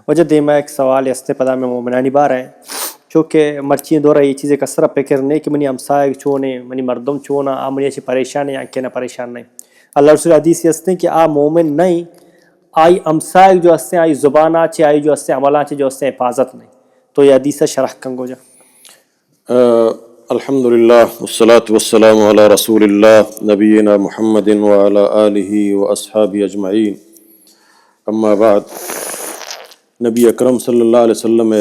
وجہ دیما ایک سوال استے پدا میں مومنانی بار ہے چونکہ مرچی دورہ یہ چیزیں کسرہ فکر نہیں کہ منی ہمسائے چونے منی مردم چونا منی ایسی پریشان ہے کہ نہ پریشان نہیں. اللہ رسول حدیث یہ کہ آ مومن نہیں آئی ہمسائے جو ہستے آئی زبانہ چے آئی جو ہستے عملہ چے جو ہستے حفاظت نہیں. تو یہ حدیث شرح کنگو جا. الحمدللہ والصلاة والسلام علی رسول اللہ نبینا محمد وعلی آلہ واصحابہ اجمعین. اما بعد، نبی اکرم صلی اللہ علیہ وسلم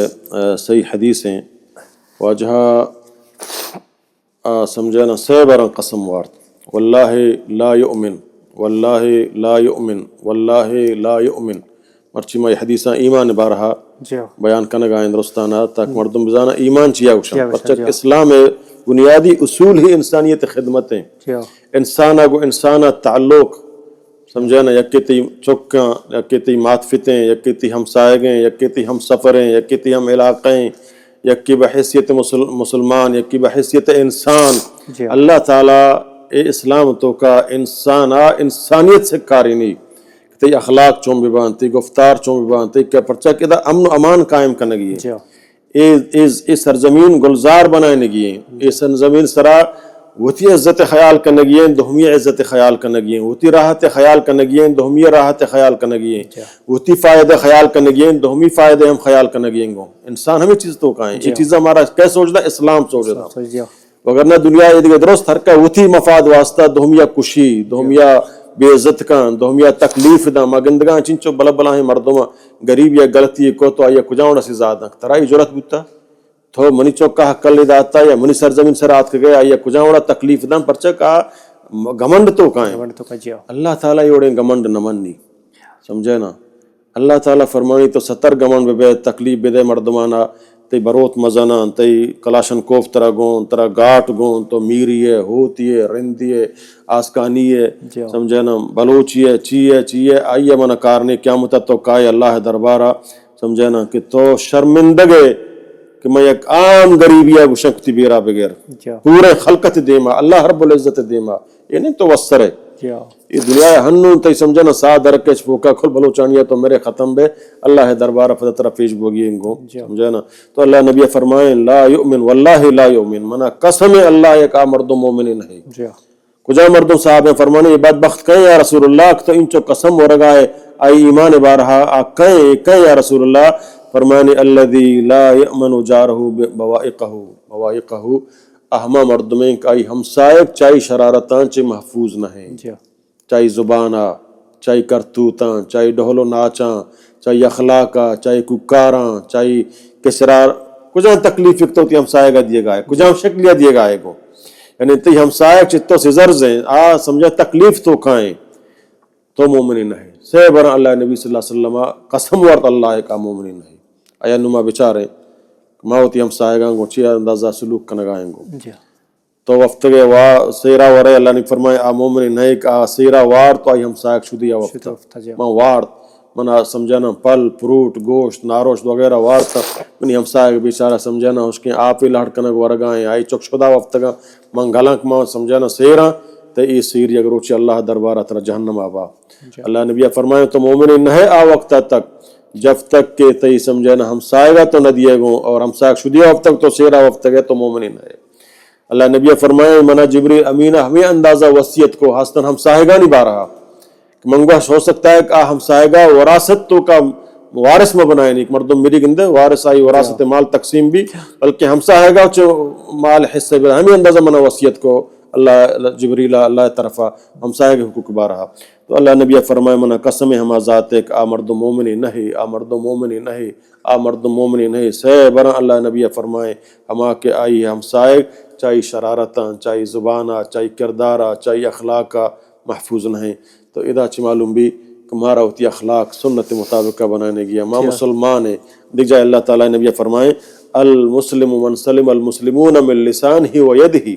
صحیح حدیثیں واجہا سمجھانا سیبرا قسم وارت واللہ لا یؤمن واللہ لا یؤمن واللہ لا یؤمن. مرچی میں حدیثاں ایمان بارہا بیان کنگا ہندوستانہ تاک مردم بزانا ایمان چیا گوشن پرچک اسلام بنیادی اصول ہی انسانیت خدمتیں انسانہ گو انسانہ تعلق سمجھانا یکیتی چکاں یکیتی ماتفتیں یکیتی ہمسائگیں یکیتی ہم سفریں یکیتی ہم علاقیں یکی بحیثیت مسلمان یکی بحیثیت انسان. اللہ تعالیٰ اے اسلام تو کا انسانیت سے کاری نہیں تی اخلاق چون ببان تی گفتار چون ببان تی کہ پرچک ادھا امن و امان قائم کرنگی ہے. اے سرزمین گلزار بنائنگی ہے. اے سرزمین سرا وتی عزت خیال کرنگی ہیں دہمی عزت خیال کرنگی ہیں وتی راحت خیال کرنگی ہیں دہمی راحت خیال کرنگی ہیں وتی فائدہ خیال کرنگی ہیں دہمی فائدہ ہم خیال کرنگی ہیں. انسان ہمیں چیز تو کہیں یہ چیزیں ہمارا کیا سوچنا اسلام سوچنا وگرنہ دنیا یہ درست ہر کا وتی مفاد واسطہ دہمیہ کشی دہمیہ بے عزت کان دہمیہ تکلیف دا مگندگاں چنچو بلا بلا ہیں مردمہ غریب یا غلطی کو تو آیا کجاؤں سے زیادہ ترائی جرت بوتا تو منی چوکا حق کل داتا یا منی سرزمین سرات کے گیا یا کجاؤں تکلیف دا پرچہ کا گمنڈ تو کائیں. اللہ تعالیٰ یوڑیں گمنڈ نمانی سمجھے نا. اللہ تعالیٰ فرمانی تو 70 گمنڈ بے تکلیف بے دے مردمانا تی بروت مزانا تی کلاشن کوف ترہ گون ترہ گاٹ گون تو میری ہے ہوتی ہے رندی ہے آسکانی ہے سمجھے نا بلوچی ہے چیئے آئیے منہ کارنے قیامت تو کائے اللہ دربارہ سمجھے نا کہ تو شرمندگے کہ میں ایک عام غریبیہ گشکتی بیرا بغیر پورے خلقت دیما اللہ رب العزت دیما یہ نہیں تو وسر ہے یہ دنیا ہنون تی سمجھنا سا درکش پوکا کھل بلوچانیہ تو میرے ختم بے اللہ دربارہ فتر پیش بوگی انگو سمجھنا. تو اللہ نبی فرمائیں لا یؤمن واللہ لا یؤمن منا قسم اللہ ایک مردم مومن نہیں. کجا مردم صاحب فرمانے یہ بدبخت کہیں یا رسول اللہ تو انچو قسم ہو رگائے آئی ایمان بارہا کہیں یا رسول اللہ فرمانے الذی لا یأمن جارہ بوائقہ اہما مردمیں کائی ہمسائق چاہی شرارتان چے محفوظ نہ ہیں چاہی زبانہ چاہی کرتوتاں چاہی ڈھولو ناچاں چاہی اخلاقاں چاہی ککاراں چاہی کسرار کجاں تکلیف اکتو تی ہمسائے گا دیے گائے کجاں شکلیہ دیے گائے گو یعنی تی ہمسائق چتو سے زرزیں سمجھا تکلیف تو کھائیں تو مومنین ہے. سے برا اللہ نبی صلی اللہ علیہ وسلم قسم ورد اللہ کا مومنین ہے. آیا نما بچارے ماوتی ہمسائے گا گو چیا اندازہ سلوک کنگائیں گو تو وقت گئے سیرا ورے اللہ نے فرمائے مومن نہیں کہ سیرا وار تو آئی ہمسائق شدیا وقت ماں وار منا سمجھانا پل پروٹ گوشت ناروشت وغیرہ وار تا منی ہمسائق بیچارہ سمجھانا اس کے آپ ہی لہٹ کنگ ورگائیں آئی چک شدہ وقت گا من گھلنک ماں سمجھانا سیرا تو ای سیری اگر روچی اللہ دربارہ ترہ جہنم آبا. اللہ نبی فرمائے تو مومن نہیں آ وقت تک جب تک کہ تی سمجھانا ہمسائے گا تو نہ دیے گو اور ہمسائق شدیا وقت تک تو سیرا وقت گئے تو مومن نہیں. اللہ نبی فرمائے منا جبریل امینہ ہمیں اندازہ وصیت کو حسن ہمسائے گا نہیں بارہا منگوہ ہو سکتا ہے کہ ہمسائے گا وراثت تو کا وارث میں بنائے نہیں مردم میری گندے وارث آئی وراثت مال تقسیم بھی بلکہ ہمسائے گا مال حصے بھی ہمیں اندازہ منا وصیت کو اللہ جبریل اللہ طرفہ ہمسائے کے حقوق بارہا. تو اللہ نبی فرمائے منا قسم ہما ذات ایک مرد مومنی نہیں مرد مومنی نہیں مرد مومنی نہیں. سے برا اللہ نبی فرمائے ہما کے آئی ہمسائے چاہی شرارتاں چاہی زبانہ چاہی کردارہ چاہی اخلاقہ محفوظ نہیں. تو ادا چی معلوم بھی کہ مارا ہوتی اخلاق سنت مطابقہ بنانے گیا ماں مسلمان ہے. دیکھ جائے اللہ تعالیٰ نبی فرمائے المسلم من سلم المسلمون من لسانہ و یدہ.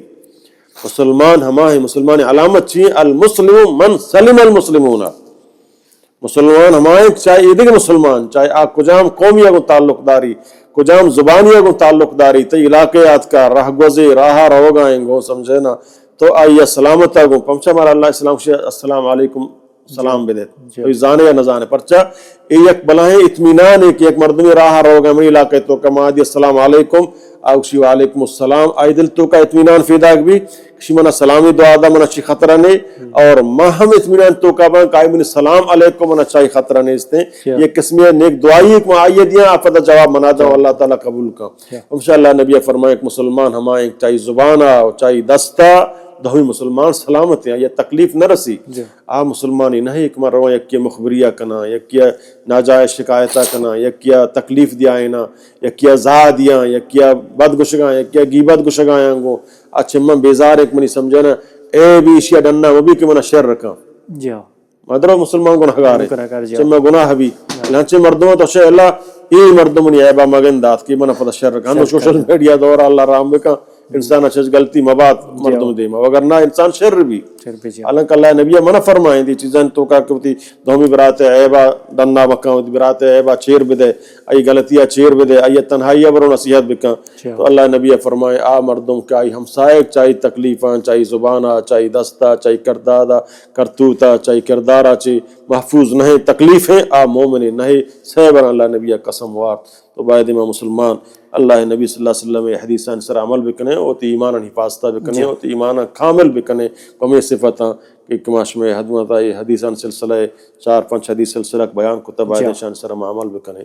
مسلمان ہما ہے مسلمان علامت چیئے المسلم من سلم المسلمون. مسلمان ہمائیں چاہے ادھگ مسلمان چاہے آپ کجام قومیہ کو تعلق داری کجام زبانیہ کو تعلق داری تی علاقیات کا راہ گوزے راہ روگائیں گو سمجھے نا تو آئیے سلامت گو پمچا مارا اللہ اسلام السلام علیکم سلام بدے تو زانے یا نہ زانے پرچا ایک بلائیں اطمینان ہے کہ ایک مردمی راہ روگا میں علاقے تو کما دی السلام علیکم اوشی وعلیکم السلام آئی دل تو کا اطمینان فیداک بھی کسی منہ سلامی دعا دا منہ چی خطرہ نہیں اور ہم اطمینان تو کا بان کائی منہ سلام علیکم منہ چاہی خطرہ نہیں اس نے یہ قسمی نیک دعائی ایک آئیے دیا آپ دا جواب منا جاؤ اللہ تعالیٰ قبول کا انشاءاللہ نبی فرمائے ایک مسلمان ہمیں ایک چاہی زبانہ چاہی دستہ دہوی مسلمان سلامت ہیں یہ تکلیف نہ رسی آ مسلمانی نہیں ایک مرو یک کیا مخبریہ کنا یک کیا ناجائز شکایتہ کنا یک کیا تکلیف دیا اینا یک کیا زا دیا یک کیا بد گشگاں یک کیا گیبت گشگاں گو اچھے من بیزار ایک منی سمجھنا اے بھی اشیاء ڈننا وہ بھی کہ منہ شر رکھا مدرہ مسلمان گناہ گارے چمہ گناہ بھی لانچے مردموں تو شاہ اللہ ای مردمونی عیبہ مگن دات کی منہ پتہ شر رکھا ہم سوشل میڈیا دورا اللہ رام بکا انسان اچھا غلطی مباد مردم دیما وگرنہ انسان شر بھی حالانکہ اللہ نبی منع فرمائیں دی چیزیں تو کا کہ دومی برات عیبہ دننا بکا برات عیبہ چیر بدے ای غلطیہ چیر بدے ای تنہائیہ برو نصیحت بکا تو اللہ نبی فرمائے آ مردم کا ای ہمسائق چاہی تکلیفاں چاہی زبانہ چاہی دستہ چاہی کردادہ کرتوتہ چاہی کردارہ چاہی محفوظ نہیں تکلیفیں آ مومن نہیں سیبر اللہ نبی قسم وار تو باید امام مسلمان اللہ نبی صلی اللہ علیہ وسلم حدیثان سر عمل بکنے ہوتی ایمان حفاظتہ بکنے ہوتی ایمان کامل بکنے کمی صفتاں کہ کماش میں حدیثان سلسلہ 4-5 حدیث سلسلہ بیان کتب آئے شان سر عمل بکنے